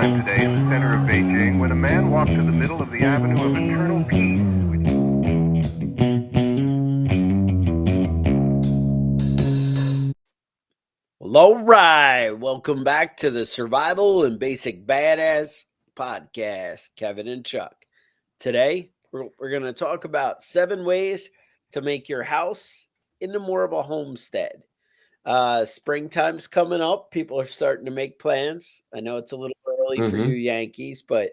time today in the center of Beijing when a man walked to the middle of the Avenue of Eternal Peace. Well, all right. Welcome back to the Survival and Basic Badass podcast, Kevin and Chuck. Today, we're going to talk about 7 ways to make your house into more of a homestead. Springtime's coming up. People are starting to make plans. I know it's a little early for you Mhm. Yankees, but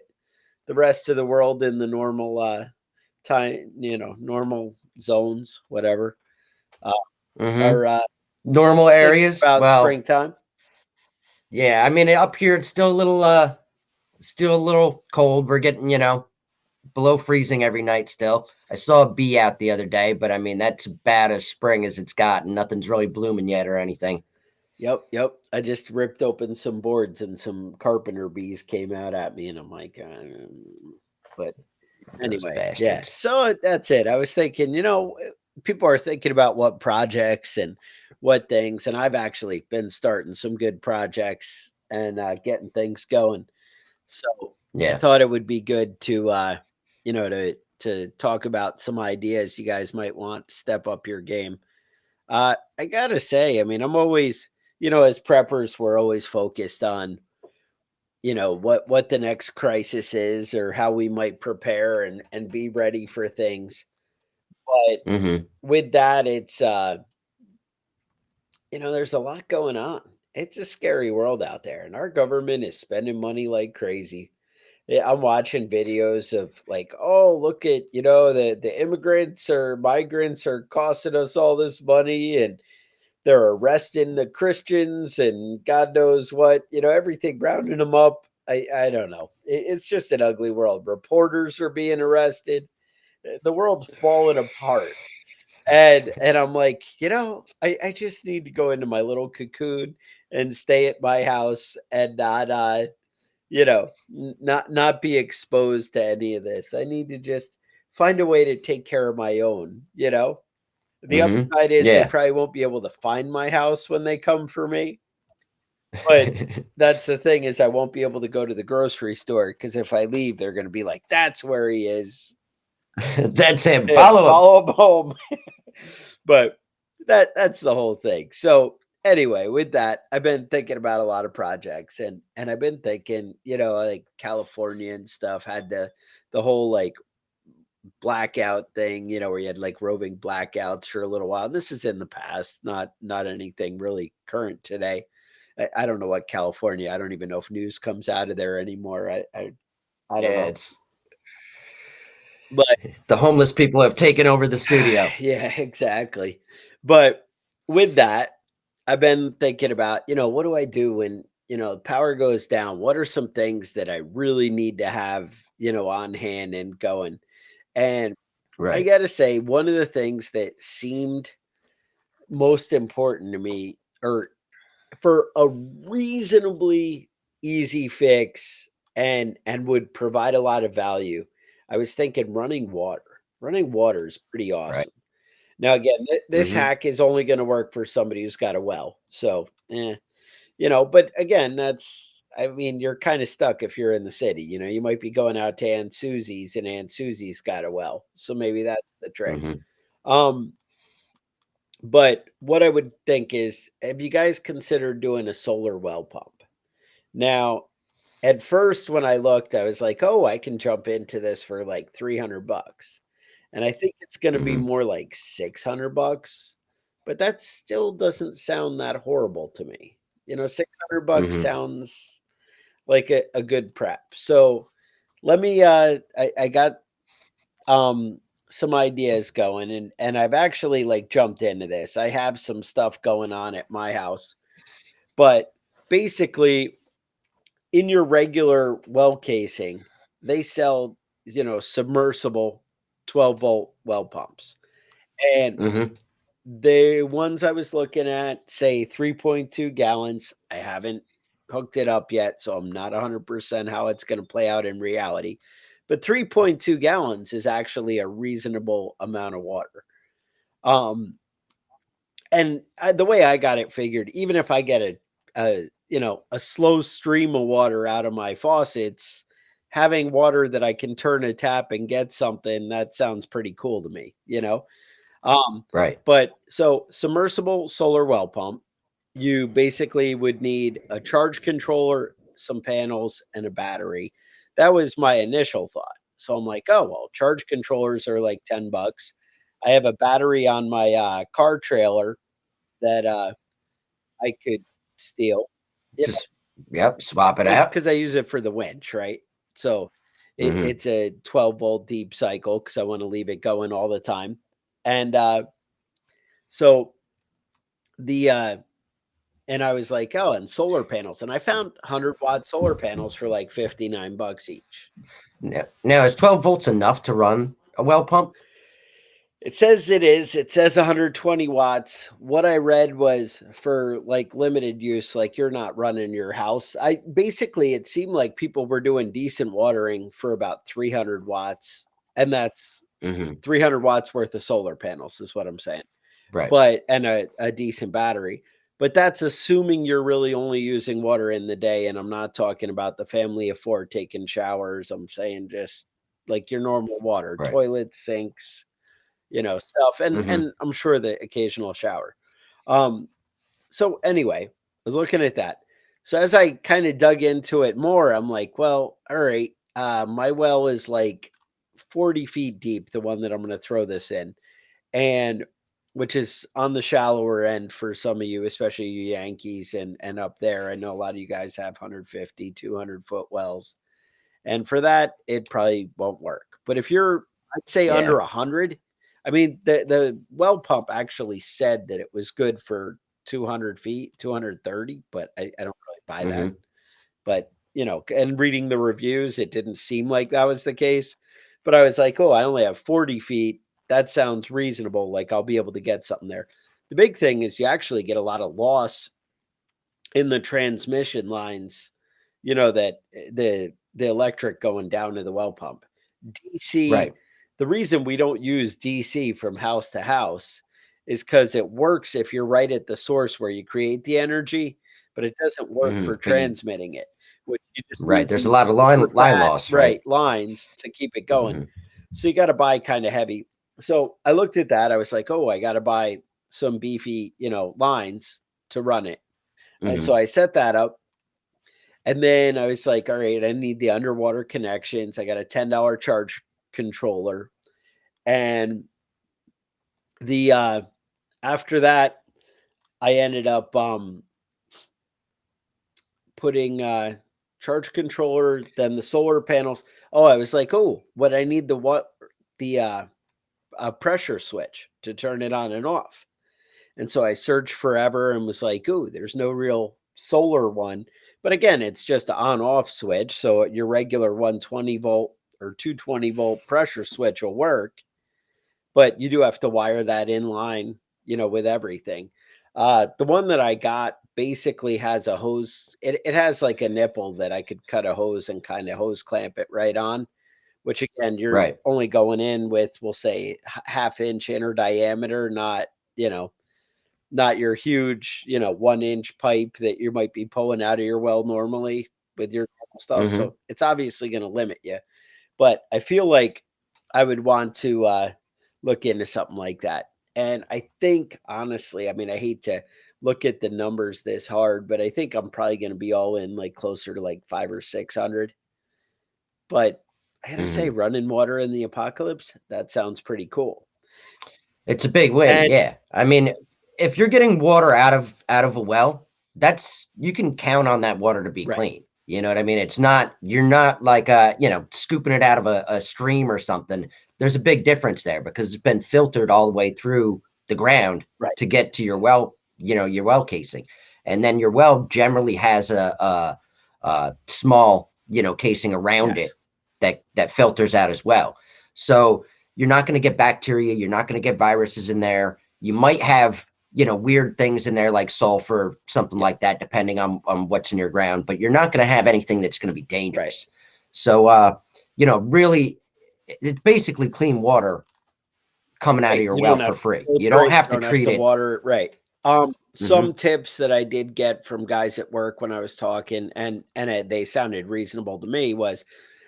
the rest of the world in the normal time, normal zones, whatever, uh, are Mhm. Normal thinking areas? about Well, springtime. yeah, I mean, up here it's still a little cold. We're getting, below freezing every night still. I saw a bee out the other day, but I mean, that's bad as spring as it's gotten. Nothing's really blooming yet or anything. Yep. I just ripped open some boards and some carpenter bees came out at me, and I'm like, but Those anyway, yeah. bastards. So that's it. I was thinking, people are thinking about what projects and what things, and I've actually been starting some good projects and getting things going. So I Yeah. thought it would be good to, to talk about some ideas you guys might want to step up your game. I gotta say, I mean, I'm always, as preppers, we're always focused on, what the next crisis is or how we might prepare and be ready for things. But Mhm. with that, it's there's a lot going on. It's a scary world out there, and our government is spending money like crazy. Yeah, I'm watching videos of like, oh, look at, the immigrants or migrants are costing us all this money, and they're arresting the Christians and God knows what, everything rounding them up. I don't know. It's just an ugly world. Reporters are being arrested. The world's falling apart. And I'm like, I just need to go into my little cocoon and stay at my house and not not be exposed to any of this. I need to just find a way to take care of my own. The Mhm. upside is they Yeah. probably won't be able to find my house when they come for me, but that's the thing is I won't be able to go to the grocery store because if I leave, they're gonna be like, "That's where he is. That's him. Yeah, Follow him. follow him home." But that's the whole thing. So anyway, with that, I've been thinking about a lot of projects and I've been thinking, like California and stuff had the whole like blackout thing, where you had like roving blackouts for a little while. This is in the past, not anything really current today. I don't know what California. I don't even know if news comes out of there anymore. I don't Yeah, know, it's but the homeless people have taken over the studio. yeah, exactly. But with that, I've been thinking about, what do I do when power goes down? What are some things that I really need to have on hand and going? And I Right. got to say, one of the things that seemed most important to me, or for a reasonably easy fix and would provide a lot of value, I was thinking running water. Running water is pretty Right. awesome. Now, again, this Mhm. hack is only going to work for somebody who's got a well. So, but again, I mean, you're kind of stuck if you're in the city. You might be going out to Aunt Susie's and Aunt Susie's got a well. So maybe that's the trick. Mhm. Um, but what I would think is, have you guys considered doing a solar well pump? Now, at first, when I looked, I was like, oh, I can jump into this for like 300 bucks. And I think it's going to be Mhm. more like 600 bucks, but that still doesn't sound that horrible to me. 600 bucks Mhm. sounds like a good prep. So let me, I got um some ideas going and I've actually like jumped into this. I have some stuff going on at my house, but basically in your regular well casing, they sell, submersible 12-volt well pumps. And Mhm. the ones I was looking at say 3.2 gallons. I haven't hooked it up yet, so I'm not 100% how it's going to play out in reality. But 3.2 gallons is actually a reasonable amount of water. Um, and the way I got it figured, even if I get a slow stream of water out of my faucets, having water that I can turn a tap and get something, that sounds pretty cool to me. Um, Right. but so submersible solar well pump, you basically would need a charge controller, some panels, and a battery. That was my initial thought. So I'm like, oh well, charge controllers are like $10. I have a battery on my car trailer that I could steal. You know, Just, yep, swap it it's out. because I use it for the winch, right? So Hmm. it's a 12-volt deep cycle because I want to leave it going all the time. And so the and I was like, oh, and solar panels. And I found 100-watt solar panels for like $59 each. Now, is 12 volts enough to run a well pump? It says it is. It says 120 watts. What I read was for like limited use, like you're not running your house. I basically it seemed like people were doing decent watering for about 300 watts, and that's Hmm. 300 watts worth of solar panels, is what I'm saying. Right. But and a decent battery. But that's assuming you're really only using water in the day. And I'm not talking about the family of four taking showers. I'm saying just like your normal water, Right. toilets, sinks, stuff, and Hmm. and I'm sure the occasional shower. Um, so anyway, I was looking at that. So as I kind of dug into it more, I'm like, well, all right, my well is like 40 feet deep, the one that I'm going to throw this in, and which is on the shallower end for some of you, especially you Yankees and up there. I know a lot of you guys have 150, 200-foot wells. And for that, it probably won't work. But if you're, I'd say Yeah. under 100, I mean, the well pump actually said that it was good for 200 feet, 230, but I don't really buy that. Hmm. But, and reading the reviews, it didn't seem like that was the case. But I was like, oh, I only have 40 feet. That sounds reasonable. Like I'll be able to get something there. The big thing is you actually get a lot of loss in the transmission lines, that the electric going down to the well pump. DC, Right. the reason we don't use DC from house to house is because it works if you're right at the source where you create the energy, but it doesn't work Hmm. for But you, transmitting it. Which you just right. need There's a these lot of super line fat, loss, right? right, lines to keep it going. Hmm. So you got to buy kind of heavy. So I looked at that. I was like, oh, I got to buy some beefy, lines to run it. And Hmm. so I set that up. And then I was like, all right, I need the underwater connections. I got a $10 charge controller. And the after that, I ended up putting charge controller, then the solar panels. Oh, I was like, oh, what I need the a pressure switch to turn it on and off. And so I searched forever and was like, ooh, there's no real solar one. But again, it's just an on off switch. So your regular 120-volt or 220-volt pressure switch will work. But you do have to wire that in line, with everything. The one that I got basically has a hose. It has like a nipple that I could cut a hose and kind of hose clamp it right on, which again, you're Right. only going in with, we'll say, half-inch inner diameter, not your huge, 1-inch pipe that you might be pulling out of your well normally with your normal stuff. Hmm. So it's obviously going to limit you. But I feel like I would want to look into something like that. And I think, honestly, I mean, I hate to look at the numbers this hard, but I think I'm probably going to be all in like closer to like 500 or 600. But I gotta say, Hmm. running water in the apocalypse, that sounds pretty cool. It's a big win, And yeah. I mean, if you're getting water out of a well, that's you can count on that water to be right, clean. You know what I mean? It's not you're not like scooping it out of a stream or something. There's a big difference there because it's been filtered all the way through the ground right, to get to your well, your well casing. And then your well generally has a small, casing around yes, it that filters out as well. So you're not going to get bacteria. You're not going to get viruses in there. You might have, weird things in there like sulfur, something yeah, like that, depending on what's in your ground, but you're not going to have anything that's going to be right. dangerous. So, really, it's basically clean water coming out of Right, your you well don't for have to free. You filter don't it, you have to don't have treat to it. water it, right. Some tips that I did get from guys at work when I was talking, and they sounded reasonable to me was,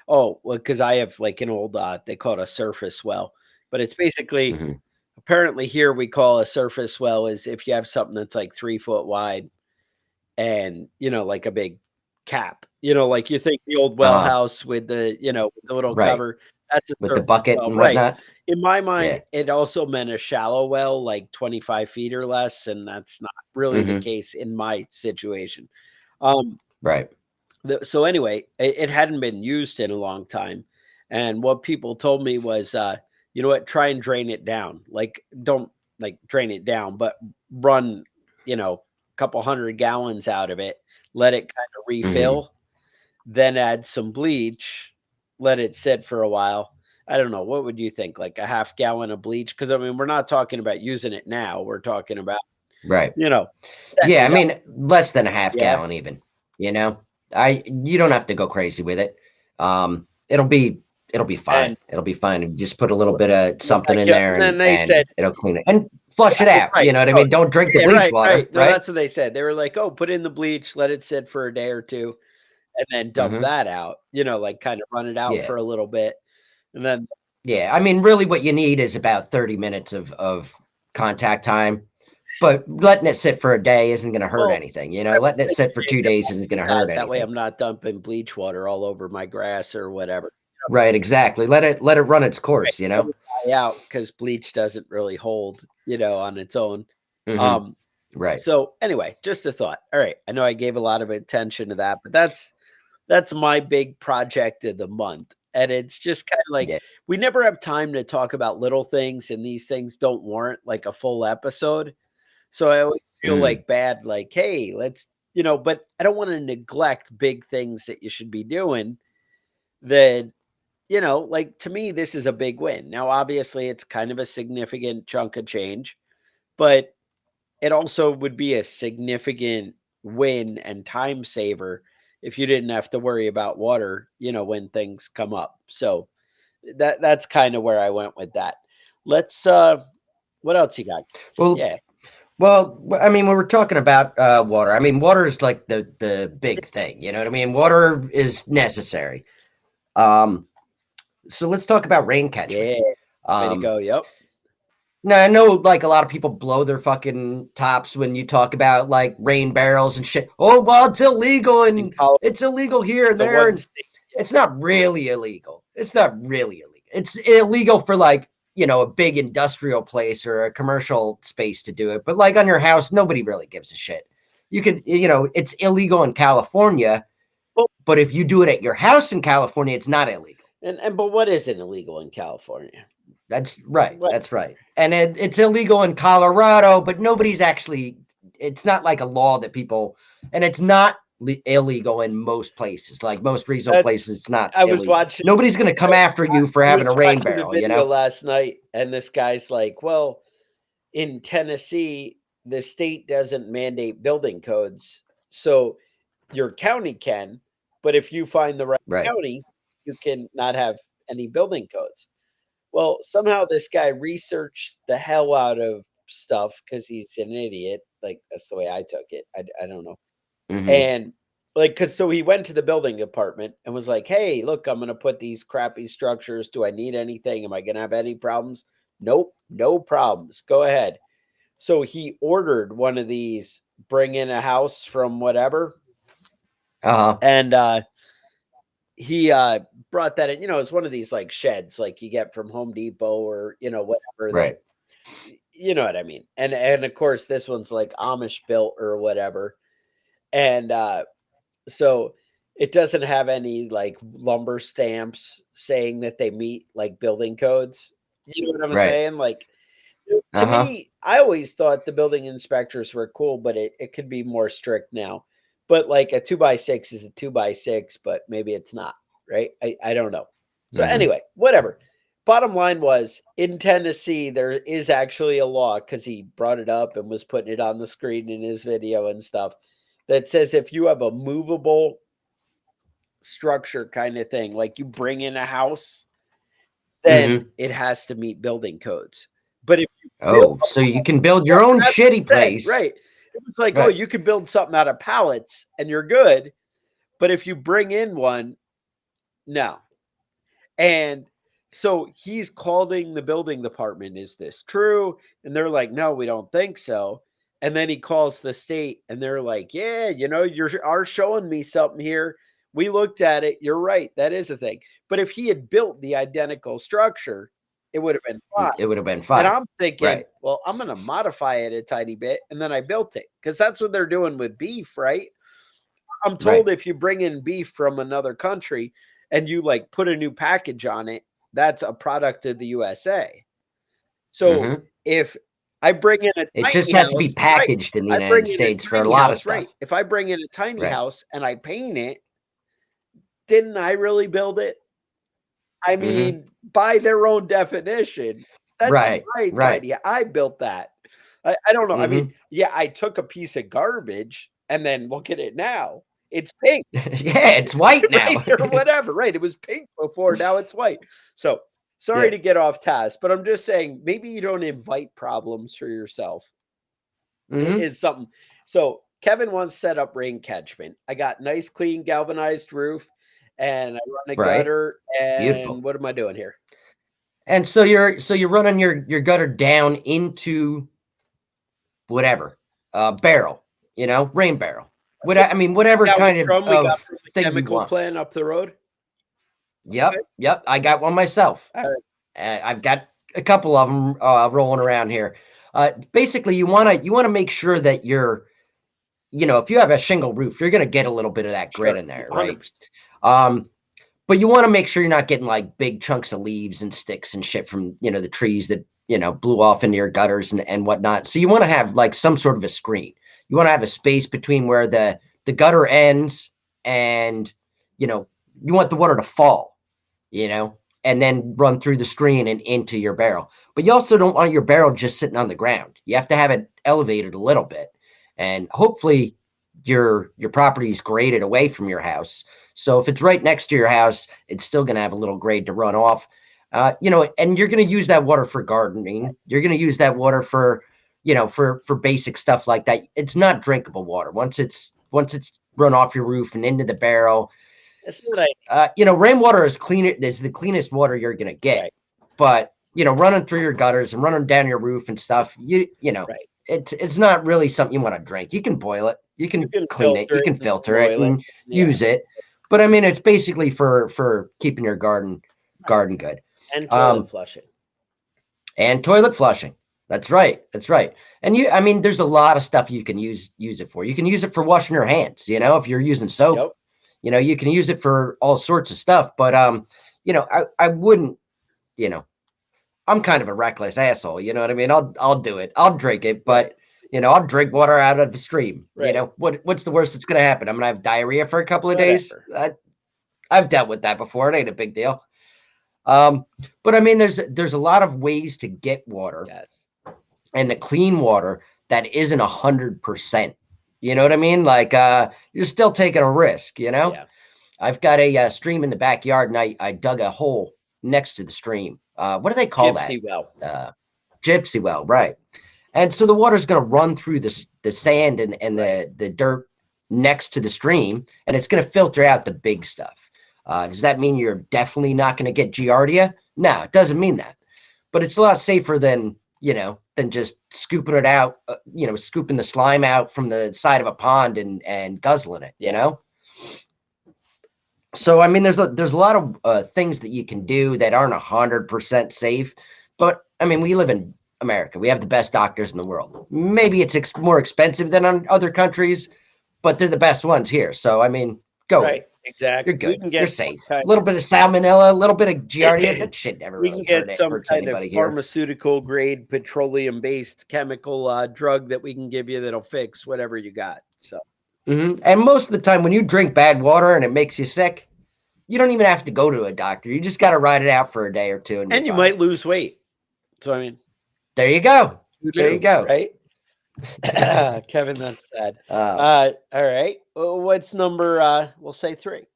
oh, well, because I have like an old they call it a surface well, but it's basically Mhm. apparently here we call a surface well is if you have something that's like 3 foot wide and like a big cap, like you think the old well Uh-huh. house with the little Right. cover, that's a With the surface bucket well, and right? whatnot. In my mind, Yeah. it also meant a shallow well, like 25 feet or less, and that's not really the Mhm. case in my situation. Um, Right. so anyway, it hadn't been used in a long time, and what people told me was, you know what, try and drain it down. Like, don't like drain it down, but run, a couple 100 gallons out of it, let it kind of Mhm. refill, then add some bleach, let it sit for a while. I don't know. What would you think? Like a half gallon of bleach? Because I mean, we're not talking about using it now. We're talking about, Right. you know, setting Yeah, I it up. mean, less than a half Yeah. gallon even, you know? You don't have to go crazy with it. It'll be fine. And It'll be fine. You just put a little bit of something like, in yeah, there and then they and said, it'll clean it and flush it out, right. you know what I Oh, mean? Don't drink the yeah, bleach right, water, right. No, right? that's what they said. They were like, "Oh, put in the bleach, let it sit for a day or 2, and then dump Mhm. that out." Like, kinda run it out Yeah. for a little bit, and then Yeah, I mean, really what you need is about 30 minutes of contact time, but letting it sit for a day isn't gonna hurt well, anything, you what know? I was Letting it thinking sit for is 2 if days I isn't do gonna hurt that way anything. I'm not dumping bleach water all over my grass or whatever. Right, exactly. Let it run its Right, course, you know? it'll dry out because bleach doesn't really hold, on its own. Mhm. Um, Right. so anyway, just a thought. All right, I know I gave a lot of attention to that, but that's my big project of the month, and it's just kinda like Yeah. we never have time to talk about little things, and these things don't warrant, like, a full episode, so I always feel, Mm. like, bad, like, "Hey, let's" but I don't wanna neglect big things that you should be doing that like, to me, this is a big win. Now, obviously, it's kind of a significant chunk of change, but it also would be a significant win and time saver if you didn't have to worry about water, when things come up. So that's kind of where I went with that. Let's what else you got? Well Yeah. I mean, when we're talking about, water, I mean, water is like the big thing, you know what I mean? Water is necessary. Um, so let's talk about rain catchment. Yeah. Way to Um, go. Yep. Now I know like a lot of people blow their fucking tops when you talk about like rain barrels and shit. Oh, well, it's illegal In and Colorado, it's illegal here and the there, one and state. it's not really illegal. It's not really illegal. It's illegal for like, a big industrial place or a commercial space to do it. But like on your house, nobody really gives a shit. It's illegal in California, Well, but if you do it at your house in California, it's not illegal. and but what isn't illegal in California? That's right. What? That's right. And it's illegal in Colorado, but nobody's actually. It's not like a law that people, and it's not illegal in most places. Like most reasonable That's places, it's not I was illegal. watching Nobody's going to come after you for I having was a rain watching the barrel. You video know. last night, and this guy's like, "Well, in Tennessee, the state doesn't mandate building codes, so your county can, but if you find the right Right. county, you can not have any building codes." Well, somehow this guy researched the hell out of stuff because he's an idiot. Like that's the way I took it. I don't know. Hmm. And like, cause so he went to the building department and was like, "Hey, look, I'm gonna put these crappy structures. Do I need anything? Am I gonna have any problems?" Nope, no problems. Go ahead. So he ordered one of these bring in a house from whatever. Uh huh. And he brought that in, it's one of these like sheds like you get from Home Depot or whatever Right. that you know what I mean. And of course this one's like Amish built or whatever. And so it doesn't have any like lumber stamps saying that they meet like building codes. You know what I'm Right. saying? Like Uh to huh. me, I always thought the building inspectors were cool, but it could be more strict now. But like a 2x6 is a 2x6, but maybe it's not, right? I don't know. So Hmm. anyway, whatever. Bottom line was in Tennessee, there is actually a law because he brought it up and was putting it on the screen in his video and stuff that says if you have a movable structure kind of thing, like you bring in a house, then Hmm. it has to meet building codes. But if you build Oh, so you can build your own that's what I'm shitty saying, place. right? It was like, oh, Right. you can build something out of pallets and you're good. But if you bring in one, no. And so he's calling the building department, is this true? And they're like, no, we don't think so. And then he calls the state and they're like, yeah, you are showing me something here. We looked at it. You're right. That is a thing. But if he had built the identical structure, it would have been fine. It would have been And fine. I'm thinking, Right. well, I'm going to modify it a tiny bit. And then I built it because that's what they're doing with beef, right? I'm told Right. if you bring in beef from another country and you like put a new package on it, that's a product of the USA. So Hmm. if I bring in a It just tiny has to be house, right? packaged in the I bring United in a States for a tiny lot of house, right? stuff. If I bring in a tiny Right. house and I paint it, didn't I really build it? I Hmm. mean, by their own definition, that's Right. my Right. tiny. I built that. I don't know. I mean, Hmm. yeah, I took a piece of garbage and then look at it now. It's pink. Yeah, it's white now. Right, or whatever, right? It was pink before, now it's white. So, sorry Yeah. to get off task, but I'm just saying maybe you don't invite problems for yourself. Hmm. Is something. So, Kevin once set up rain catchment. I got nice, clean, galvanized roof, and I run a Right. gutter. And Beautiful. what am I doing here? And so you're running your gutter down into whatever barrel, rain barrel. What So, I mean, whatever now kind which one we got of from the thing you chemical want. plant up the road? Okay. Yep. I got one myself. Uh, I've got a couple of them rolling around here. Basically, you wanna make sure that if you have a shingle roof, you're gonna get a little bit of that grit sure. in there, right? 100%. Um, but you want to make sure you're not getting like big chunks of leaves and sticks and shit from the trees that blew off into your gutters and whatnot. So you want to have like some sort of a screen. You want to have a space between where the gutter ends and you know you want the water to fall, you know, and then run through the screen and into your barrel. But you also don't want your barrel just sitting on the ground. You have to have it elevated a little bit, and hopefully your property's graded away from your house. So if it's right next to your house, it's still going to have a little grade to run off. And you're going to use that water for gardening. You're going to use that water for, for basic stuff like that. It's not drinkable water once it's run off your roof and into the barrel. That's not a Rainwater is the cleanest water you're going to get. right, But running through your gutters and running down your roof and stuff, right. it's not really something you want to drink. You can boil it, you You can can clean it, filter you it can and filter it boil it. and Yeah. use it. But I mean, it's basically for keeping your garden good. And toilet Um, flushing. and toilet flushing. That's right. That's right. And I mean, there's a lot of stuff you can use it for. You can use it for washing your hands. If you're using soap, Yep. you can use it for all sorts of stuff. But I wouldn't. You know, I'm kind of a reckless asshole. You know what I mean? I'll do it. I'll drink it, Right. but I'll drink water out of the stream. Right. What's the worst that's gonna happen? I'm gonna have diarrhea for a couple of days. Whatever. I've dealt with that before. It ain't a big deal. Um, but I mean, there's a lot of ways to get water Yes. and the clean water that isn't 100%. You know what I mean? Like you're still taking a risk. Yeah. I've got a stream in the backyard, and I dug a hole next to the stream. What do they call that? Gypsy well. Gypsy well, right? And so the water's going to run through the sand and Right. the dirt next to the stream, and it's going to filter out the big stuff. Does that mean you're definitely not going to get giardia? No, it doesn't mean that. But it's a lot safer than just scooping it out, scooping the slime out from the side of a pond and guzzling it. Yeah. So I mean, there's a lot of things that you can do that aren't 100% safe, but I mean, we live in America. We have the best doctors in the world. Maybe it's more expensive than on other countries, but they're the best ones here. So I mean, go with Right. it. Exactly. You're We good. can You're get some safe. kind A little bit of salmonella, a little bit of giardia. That shit never we can really get some hurts kind of anybody here. pharmaceutical grade petroleum based chemical drug that we can give you that'll fix whatever you got. So And most of the time, when you drink bad water and it makes you sick, you don't even have to go to a doctor. You just got to ride it out for a day or two, and and you're you fine. might lose weight. So I mean, There you go. you There you do, go. right? Kevin, that's sad. Uh, All right. Well, what's number we'll say 3.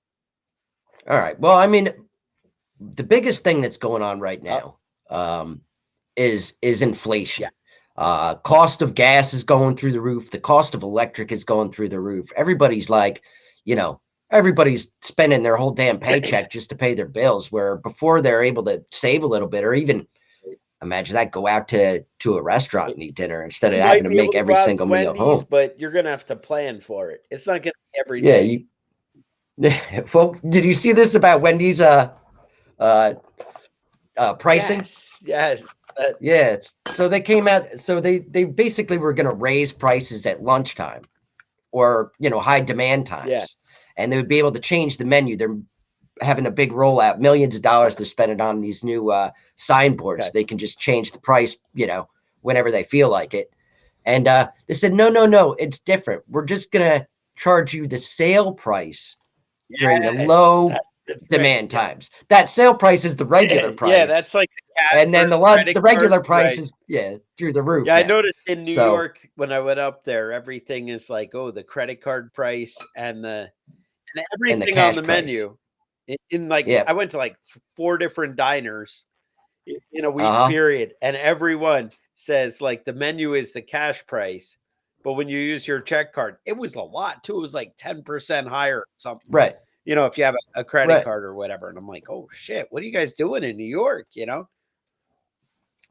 all right. Well, I mean, the biggest thing that's going on right Oh, now is inflation. Yeah. Cost of gas is going through the roof. The cost of electric is going through the roof. Everybody's like, everybody's spending their whole damn paycheck just to pay their bills, where before they're able to save a little bit, or even imagine that, go out to a restaurant and eat dinner instead of You having might to be able make to every go out to single meal Wendy's, home. but you're gonna have to plan for it. It's not gonna be every Yeah, day. well, did you see this about Wendy's pricing? Yes. Yeah, so they came out, so they basically were going to raise prices at lunchtime, or high demand Yeah. times, and they would be able to change the menu. They're having a big rollout, millions of dollars they're spending on these new signboards. Okay. They can just change the price, whenever they feel like it. And they said, no, it's different. We're just gonna charge you the sale price during the Yes, low that's the trick. demand times. That sale price is the regular Yeah, price, that's like the cash and then versus the credit card. regular price Right. is through the roof Yeah, I now. noticed in New So York when I went up there, everything is like, oh, the credit card price and and the everything on cash the price. menu. In like, Yeah. I went to like 4 different diners in a week Uh-huh. period, and everyone says like the menu is the cash price, but when you use your check card, it was a lot too. It was like 10% higher or something. Right. If you have a credit Right. card or whatever. And I'm like, oh shit, what are you guys doing in New York?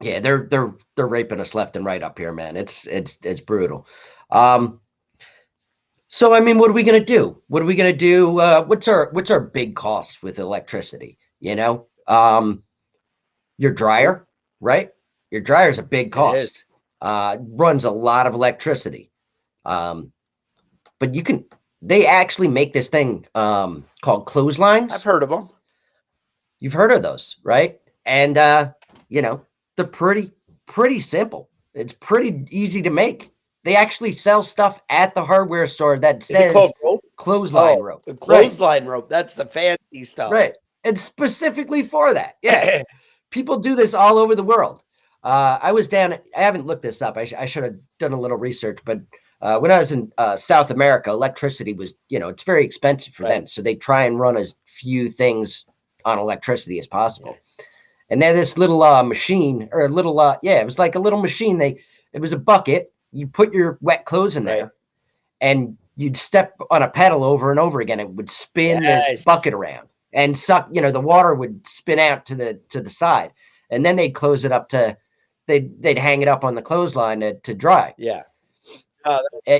Yeah, they're raping us left and right up here, man. It's brutal. So I mean, what are we gonna do? What are we gonna do? What's our big cost with electricity? Your dryer, right? Your dryer is a big It is. cost. Runs a lot of electricity. But they actually make this thing called clotheslines. I've heard of them. You've heard of those, right? And they're pretty simple. It's pretty easy to make. They actually sell stuff at the hardware store that Is it called says rope? clothesline Oh, rope. a Right, clothesline rope. That's the fancy stuff. right. And specifically for that. Yeah. People do this all over the world. I was down, I haven't looked this up. I should have done a little research, but when I was in South America, electricity was, it's very expensive for Right. them. So they try and run as few things on electricity as possible. Yeah. And they had this little machine, or a little, it was like a little machine. It was a bucket. You put your wet clothes in there, Right. and you'd step on a pedal over and over again. It would spin this Yes. bucket around and suck, the water would spin out to the side. And then they'd close it up they'd hang it up on the clothesline to dry. Yeah.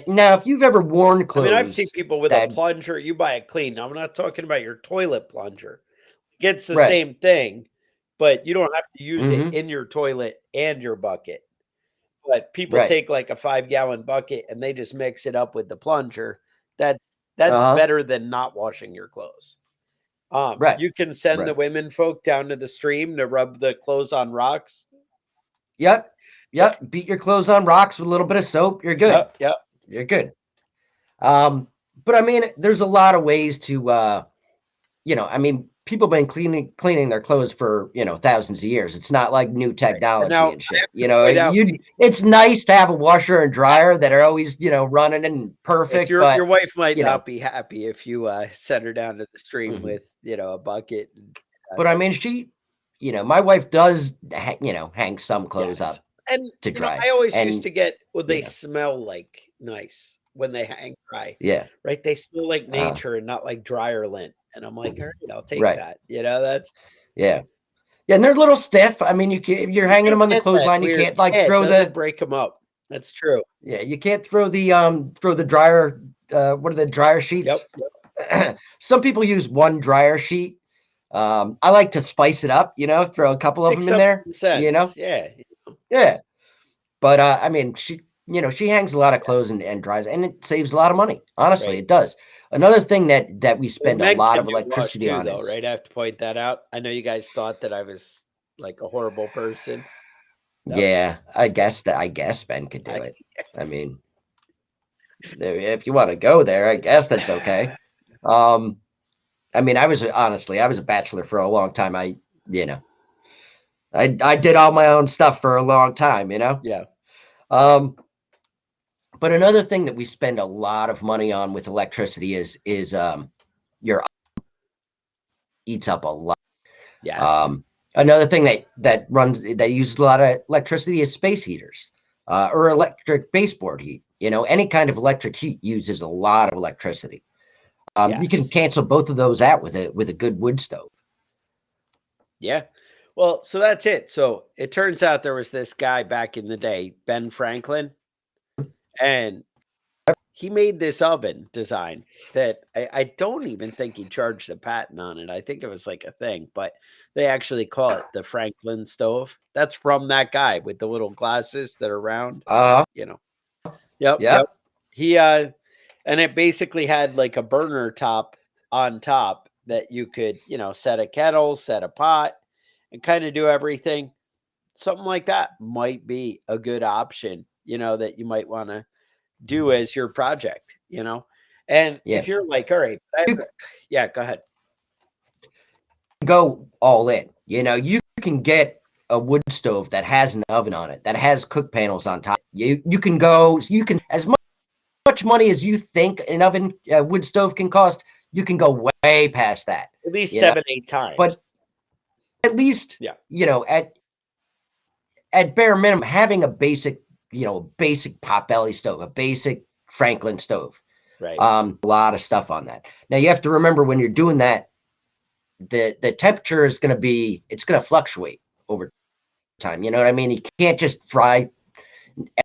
Now, if you've ever worn I mean, I've clothes seen people with a plunger. You buy it clean. I'm not talking about your toilet plunger. It's the right, same thing, but you don't have to use it mm-hmm, in your toilet and your bucket. But people right, take like a 5-gallon bucket and they just mix it up with the plunger. That's uh-huh, better than not washing your clothes. right, You can send the right. women folk down to the stream to rub the clothes on rocks. Yep, Yep. beat your clothes on rocks with a little bit of soap. You're good. Yep. You're good. But I mean, there's a lot of ways to, I mean, people have been cleaning their clothes for, thousands of years. It's not like new Right. And technology now and I shit. have to point out, It's nice to have a washer and dryer that are always, running and yes, perfect, your but wife might you know, not be happy if you send her down to the stream mhm. with a bucket. And, But I mean, that's my wife does, hang some clothes yes. up And to dry, I always used and to get, well, you they know, smell like nice when they hang dry, yeah, right? They smell like uh, nature and not like dryer lint. And I'm like, all right, I'll take right, that. That's yeah. Yeah, and they're a little stiff. I mean, if you're you hanging do them on the get that clothesline, you weird, can't like yeah, it throw doesn't break them up. That's true. you can't throw the dryer. What are the dryer Yep. sheets? Some people use one dryer sheet. I like to spice it up, throw a couple of Makes them in some there, sense. Yeah. yeah. But I mean, she hangs a lot of clothes and dries, and it saves a lot of money. Honestly, Right. it does. Another thing that we Well, spend a men lot can of do wash electricity too, on though, is, right? I have to point that out. I know you guys thought that I was like a horrible person. No, yeah, I guess men could do I it. I mean, if you want to go there, I guess that's okay. Um, I mean, I was a bachelor for a long time. You know, I did all my own stuff for a long time. yeah. Um, but another thing that we spend a lot of money on with electricity is your eats up a lot. Yes. Another thing that uses a lot of electricity is space heaters, or electric baseboard heat. Any kind of electric heat uses a lot of electricity. You can Yes. cancel both of those out with a good wood stove. Yeah. Well, so that's it. So it turns out there was this guy back in the day, Ben Franklin, and he made this oven design that I don't even think he charged a patent on it. I think it was like a thing, but they actually call it the Franklin stove. That's from that guy with the little glasses that are round. Uh, You know. Yep, yep. yep, He and it basically had like a burner top on top that you could, set a kettle, set a pot, and kind of do everything. Something like that might be a good option, that you might want to do as your project. And yeah. if you're like, all right, You yeah, go ahead. go all in. You can get a wood stove that has an oven on it, that has cook panels on top. You can as much money as you think an oven wood stove can cost. You can go way past that. At least You know, 7, 8 times. but at least Yeah, at bare minimum, having a basic potbelly stove, a basic Franklin stove. right. A lot of stuff on that. Now you have to remember when you're doing that, the temperature is going to it's going to fluctuate over time. You know what I mean? You can't just fry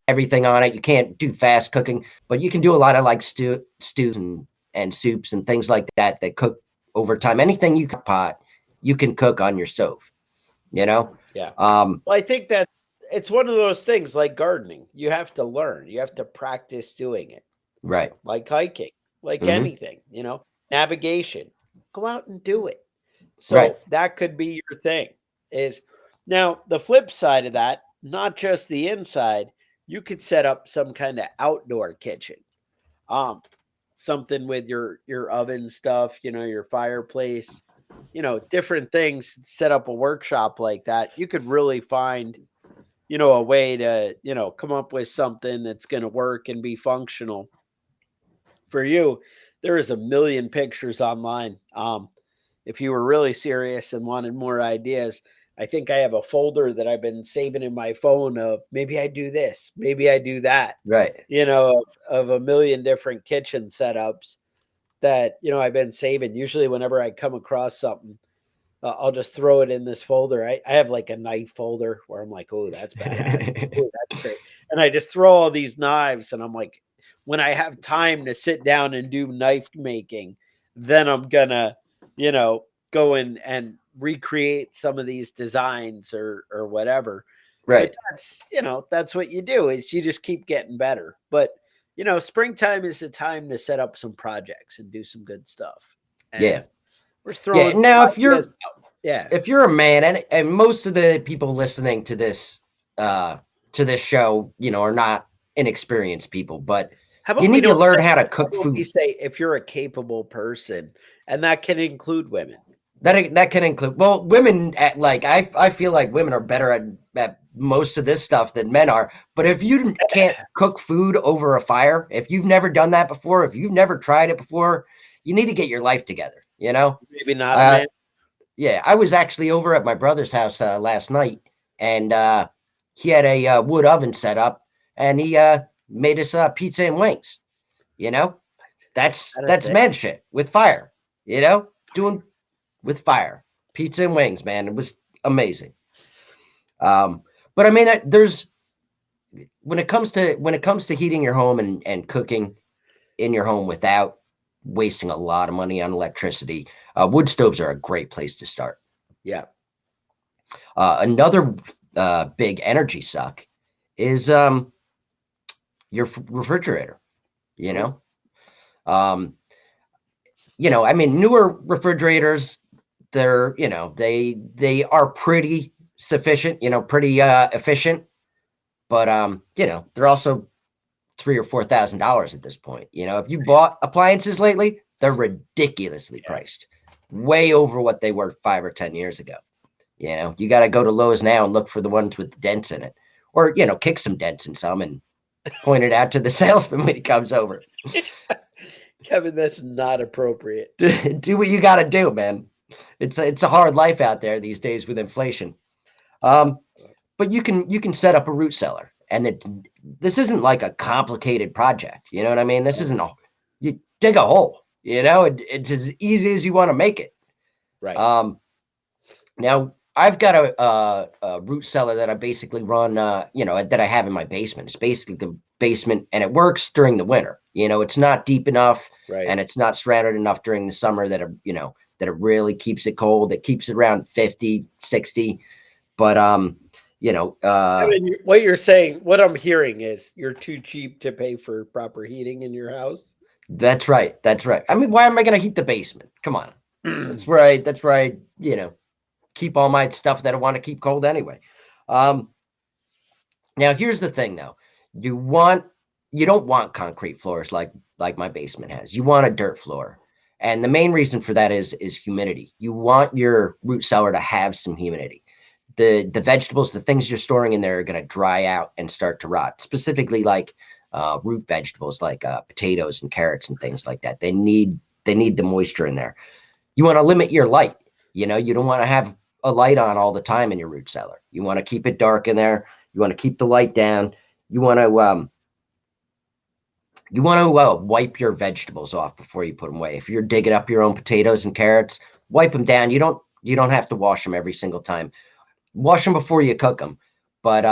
everything on it. You can't do fast cooking, but you can do a lot of like stews and soups and things like that cook over time. Anything you can pot, you can cook on your stove. You know, Yeah. um, Well, I think it's one of those things like gardening. You have to learn. You have to practice doing it. right? Like hiking, like Hmm. anything, navigation. Go out and do it. Right. So that could be your thing. Is now the flip side of that, not just the inside, you could set up some kind of outdoor kitchen. Um, Something with your oven stuff, your fireplace, different things, set up a workshop like that. You could really find, a way to, come up with something that's going to work and be functional for you. There is a million pictures online. If you were really serious and wanted more ideas, I think I have a folder that I've been saving in my phone of maybe I do this, maybe I do that, Right. of a million different kitchen setups that, I've been saving. Usually, whenever I come across something, I'll just throw it in this folder. I have like a knife folder where I'm like, oh, that's badass. Oh, that's great. And I just throw all these knives and I'm like, when I have time to sit down and do knife making, then I'm gonna, go in and recreate some of these designs or whatever. But Right. that's what you do is you just keep getting better. But springtime is a time to set up some projects and do some good stuff. And Yeah. we're just Yeah. throwing Now, some ideas out. Yeah. if you're a man, and most of the people listening uh to this show, are not inexperienced people, but How you about we need to don't learn say how to that? How cook about we food. say if you're a capable person, and that can include women. That can include, well, women I feel like women are better at most of this stuff than men are. But if you can't cook food over a fire, if you've never done that before, if you've never tried it before, you need to get your life together. Maybe not a Uh, man. Yeah, I was actually over at my brother's house last night, and he had a wood oven set up, and he made us pizza and wings. You know, that's Not a that's thing. man shit with fire. Doing with fire, pizza and wings, man. It was amazing. But I mean, there's when it comes to heating your home and cooking in your home without wasting a lot of money on electricity, wood stoves are a great place to start. Yeah. Another big energy suck is your refrigerator. You Oh, know, um, I mean, newer refrigerators, they are pretty sufficient. Pretty efficient, but they're also $3,000 or $4,000 at this point. If you bought appliances lately, they're ridiculously yeah. priced, way over what they were 5 or 10 years ago. You got to go to Lowe's now and look for the ones with the dents in it, or kick some dents in some and point it out to the salesman when he comes over. Kevin, that's not appropriate. Do what you got to do, man. It's a hard life out there these days with inflation. Um, but you can set up a root cellar, and this isn't like a complicated project. You know what I mean? This isn't a you dig a hole. It's as easy as you want to make it. Right. Now I've got a root cellar that I basically run, that I have in my basement. It's basically the basement, and it works during the winter. It's not deep enough, Right. and it's not surrounded enough during the summer that it really keeps it cold. It keeps it around 50, 60. But I mean, what you're saying, what I'm hearing is you're too cheap to pay for proper heating in your house. that's right. That's right. I mean, why am I going to heat the basement? Come on. That's where I keep all my stuff that I want to keep cold anyway. Um, Now here's the thing though. You don't want concrete floors like my basement has. You want a dirt floor. And the main reason for that is humidity. You want your root cellar to have some humidity. The vegetables, the things you're storing in there are going to dry out and start to rot. Specifically like root vegetables like potatoes and carrots and things like that. They need the moisture in there. You want to limit your light. You don't want to have a light on all the time in your root cellar. You want to keep it dark in there. You want to keep the light down. You want to wipe your vegetables off before you put them away. If you're digging up your own potatoes and carrots, wipe them down. You don't have to wash them every single time. Wash them before you cook them. But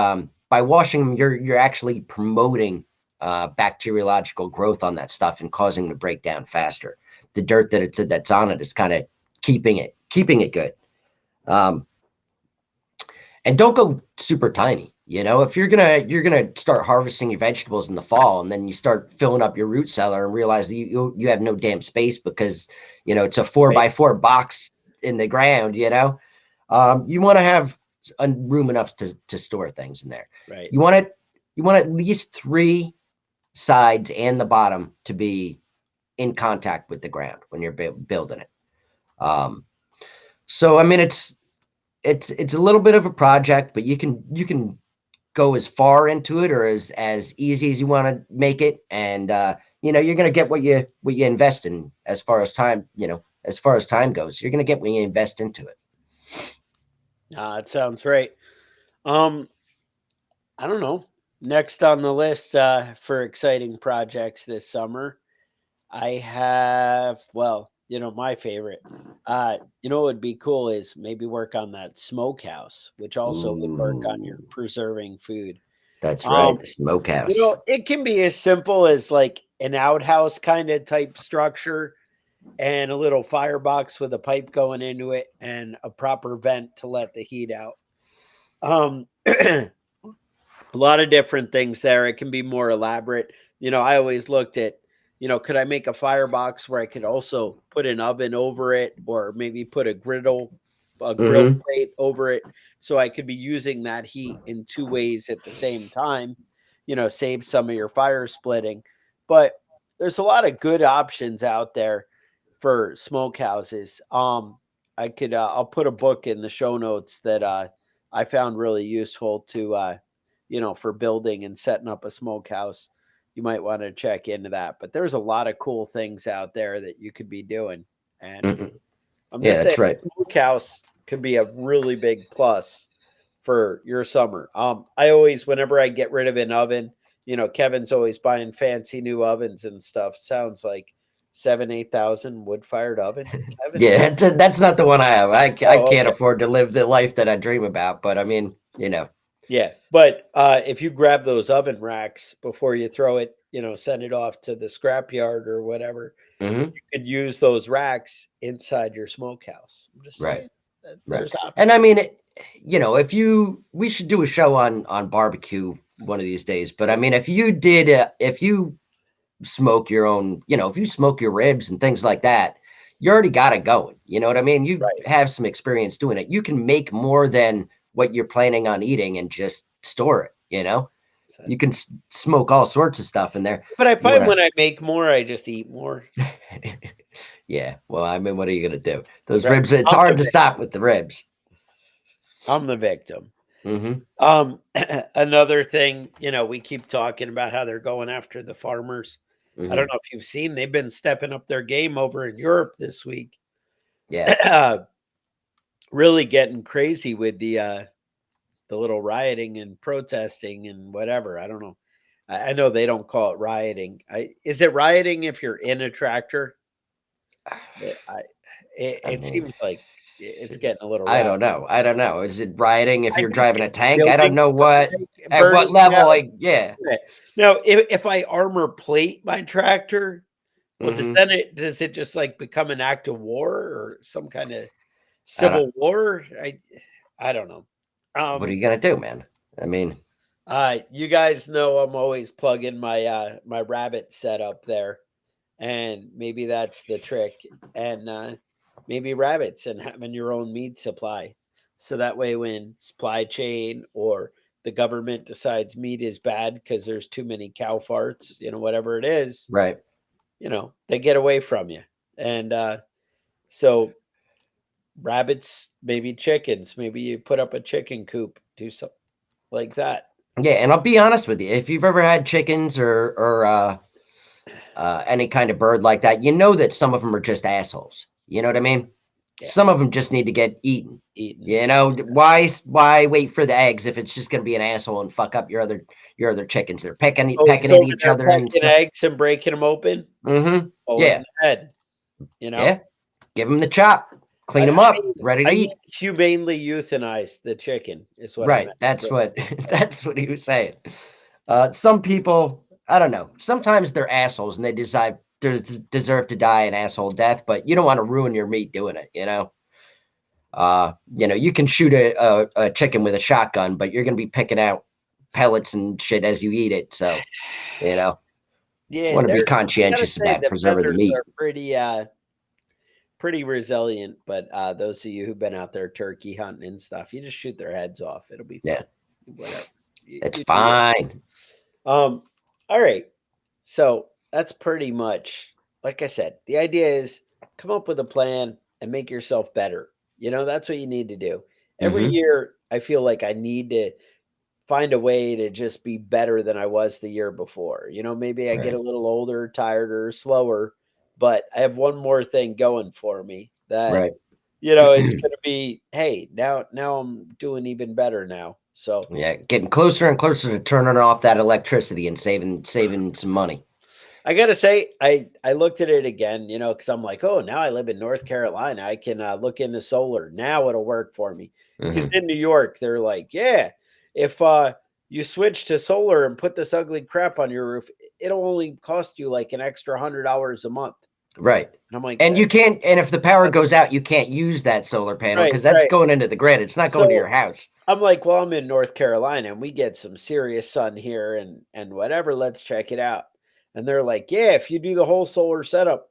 by washing them, you're actually promoting bacteriological growth on that stuff and causing them to break down faster. The dirt that's on it is kind of keeping it good. Um, and don't go super tiny. If you're gonna start harvesting your vegetables in the fall, and then you start filling up your root cellar and realize that you have no damn space because it's a 4x4 box in the ground. You want to have room enough to store things in there. Right. You want at least 3 sides and the bottom to be in contact with the ground when you're building it. So I mean, it's a little bit of a project, but you can go as far into it or as easy as you want to make it, and you're going to get what you invest in as far as time goes. You're going to get what you invest into it. It sounds right. Um, I don't know. Next on the list for exciting projects this summer, I have, well, my favorite. What would be cool is maybe work on that smokehouse, which also would work on your Ooh, preserving food. that's right, Um, the smokehouse. it can be as simple as like an outhouse kind of type structure and a little firebox with a pipe going into it and a proper vent to let the heat out. A lot of different things there. It can be more elaborate. I always looked at, could I make a firebox where I could also put an oven over it or maybe put a grill Mm-hmm. plate over it so I could be using that heat in two ways at the same time, save some of your fire splitting. But there's a lot of good options out there for smokehouses. I'll put a book in the show notes that I found really useful to for building and setting up a smokehouse. You might want to check into that. But there's a lot of cool things out there that you could be doing. And Mm-hmm. I'm Yeah, just saying that's right. smokehouse could be a really big plus for your summer. I always, whenever I get rid of an oven, Kevin's always buying fancy new ovens and stuff. Sounds like 7, 8 thousand wood fired oven, Kevin. Yeah, that's not the one I have. I Oh, can't okay. afford to live the life that I dream about, but I mean, Yeah, but if you grab those oven racks before you throw it, send it off to the scrapyard or whatever, hmm you could use those racks inside your smokehouse. I'm just right. saying that Right. there's And options. I mean, we should do a show on barbecue one of these days. But I mean, if you smoke your own, if you smoke your ribs and things like that, you already got it going. You know what I mean? You Right. have some experience doing it. You can make more than what you're planning on eating and just store it. So- You can smoke all sorts of stuff in there. But I You find want when I make more, I just eat more. to, yeah. Well, I mean, what are you gonna do? Those Right. ribs. It's I'm the hard to stop with the ribs. I'm the victim. hmm Another thing, we keep talking about how they're going after the farmers. I don't hmm know if you've seen, they've been stepping up their game over in Europe this week. Yeah. really getting crazy with the little rioting and protesting and whatever. I don't know. I know they don't call it rioting. Is it rioting if you're in a tractor? Yeah, I it mean, seems like it's getting a little I rowdy. don't know. I don't know. Is it rioting if I you're can driving see a tank? I don't buildings know at what burning level. down. Yeah. Yeah. Now, if I armor plate my tractor, well, Hmm. does it just like become an act of war or some kind of I don't. civil war? I don't know. What are Um, you gonna do, man? I mean, you guys know I'm always plugging my rabbit setup there, and maybe that's the trick. And maybe rabbits and having your own meat supply, so that way when supply chain or the government decides meat is bad because there's too many cow farts, whatever it is, right? they get away from you. And so rabbits, maybe chickens, maybe you put up a chicken coop, do something like that. Yeah, and I'll be honest with you. If you've ever had chickens or any kind of bird like that, you know that some of them are just assholes. You know what I mean? Yeah, Some of them just need to get eaten. eaten. You know, why wait for the eggs if it's just going to be an asshole and fuck up your other chickens? They're Oh, pecking at so when each they're other and pecking stuff. eggs and breaking them open, Mm-hmm. pull it in Yeah, the head, you know? yeah. Give them the chop, clean I them I up, mean ready to I mean eat. humanely euthanize the chicken is what I Right. meant. That's Yeah, what yeah. that's what he was saying. Some people, I don't know. Sometimes they're assholes and they deserve to die an asshole death, but you don't want to ruin your meat doing it. You can shoot a chicken with a shotgun, but you're gonna be picking out pellets and shit as you eat it. So, you know, Yeah, want to be I gotta conscientious say about the preserving the feathers meat. are pretty resilient, but, those of you who've been out there turkey hunting and stuff, you just shoot their heads off, it'll be Yeah, fine. Whatever. it's You do you. fine. Um, alright. So, that's pretty much like I said, the idea is come up with a plan and make yourself better. That's what you need to do. Every Hmm. year, I feel like I need to find a way to just be better than I was the year before. Maybe I get a Right. little older, tired, slower, but I have one more thing going for me that, Right. it's gonna be, hey, now I'm doing even better now. So Yeah, getting closer and closer to turning off that electricity and saving some money. I gotta say, I looked at it again, because I'm like, oh, now I live in North Carolina. I can look into solar. Now it'll work for me. Because Hmm. in New York, they're like, yeah, if you switch to solar and put this ugly crap on your roof, it'll only cost you like an extra $100 a month. Right. And I'm like, And that you can't, and if the power goes out, you can't use that solar panel right, because that's right. going into the grid. It's not going to So your house. I'm like, well, I'm in North Carolina and we get some serious sun here and whatever. Let's check it out. And they're like, yeah, if you do the whole solar setup,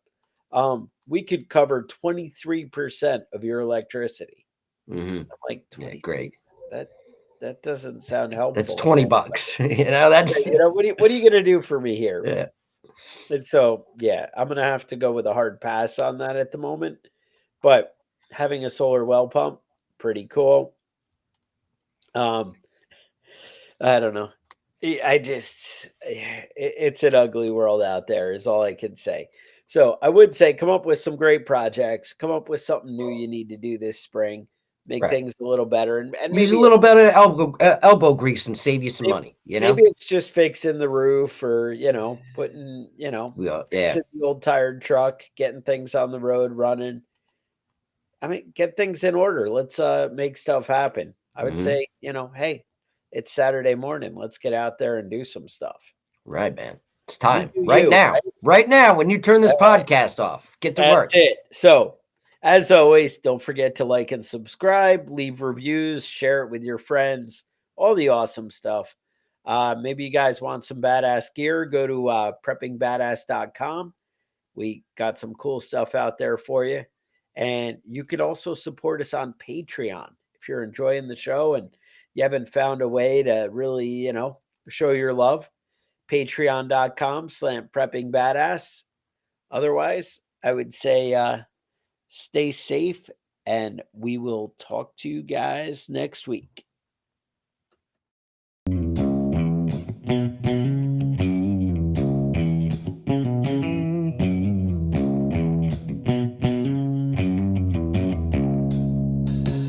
we could cover 23% of your electricity. Hmm. I'm like, Yeah, 23. great. That that doesn't sound That's helpful, man. $20. That's What are you gonna do for me here? yeah. And so yeah, I'm gonna have to go with a hard pass on that at the moment. But having a solar well pump, pretty cool. Um, I don't know. I just it's an ugly world out there is all I can say. So, I would say come up with some great projects, come up with something new you need to do this spring, make Right. things a little better and Use a maybe little bit of elbow grease and save you some maybe money, you maybe know? it's just fixing the roof or, putting, Yeah. fixing the old tired truck, getting things on the road running. I mean, get things in order. Let's make stuff happen. I would Hmm. say, hey, it's Saturday morning. Let's get out there and do some stuff. Right, man. It's You time. do Right you, now. right? Right now, when you turn this All right. podcast off, get to That's work. it. So, as always, don't forget to like and subscribe, leave reviews, share it with your friends, all the awesome stuff. Maybe you guys want some badass gear, go to preppingbadass.com. We got some cool stuff out there for you. And you can also support us on Patreon if you're enjoying the show and you haven't found a way to really, show your love. Patreon.com/preppingbadass. Otherwise, I would say stay safe and we will talk to you guys next week.